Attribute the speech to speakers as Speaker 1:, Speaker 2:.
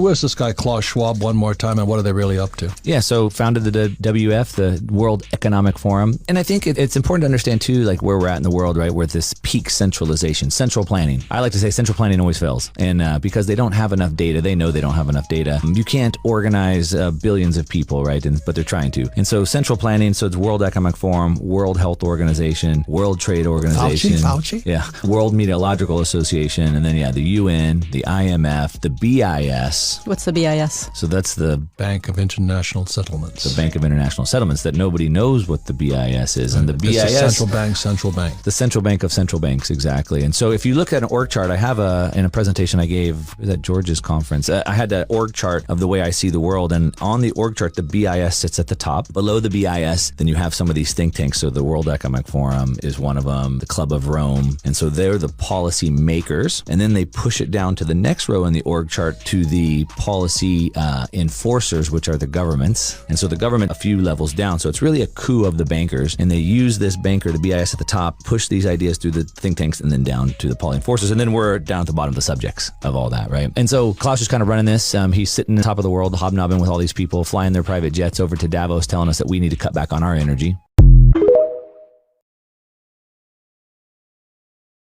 Speaker 1: Who is this guy, Klaus Schwab, one more time, and what are they really up to?
Speaker 2: Yeah, so founded the WF, the World Economic Forum. And I think it's important to understand, too, like where we're at in the world, right? We're at this peak centralization, central planning. I like to say central planning always fails. And because they don't have enough data, they know they don't have enough data. You can't organize billions of people, right? But they're trying to. And so central planning, so it's World Economic Forum, World Health Organization, World Trade Organization.
Speaker 1: Fauci?
Speaker 2: Yeah. World Meteorological Association. And then, the UN, the IMF, the BIS.
Speaker 3: What's the BIS?
Speaker 2: So that's the
Speaker 1: Bank of International Settlements.
Speaker 2: The Bank of International Settlements, that nobody knows what the BIS is. And the BIS...
Speaker 1: It's a central bank.
Speaker 2: The central bank of central banks, exactly. And so if you look at an org chart, I have in a presentation I gave at George's conference, I had an org chart of the way I see the world. And on the org chart, the BIS sits at the top. Below the BIS, then you have some of these think tanks. So the World Economic Forum is one of them, the Club of Rome. And so they're the policy makers. And then they push it down to the next row in the org chart to the policy enforcers, which are the governments. And so the government a few levels down. So it's really a coup of the bankers. And they use this banker, the BIS at the top, push these ideas through the think tanks and then down to the policy enforcers. And then we're down at the bottom of the subjects of all that, right? And so Klaus is kind of running this. He's sitting on top of the world, hobnobbing with all these people, flying their private jets over to Davos, telling us that we need to cut back on our energy.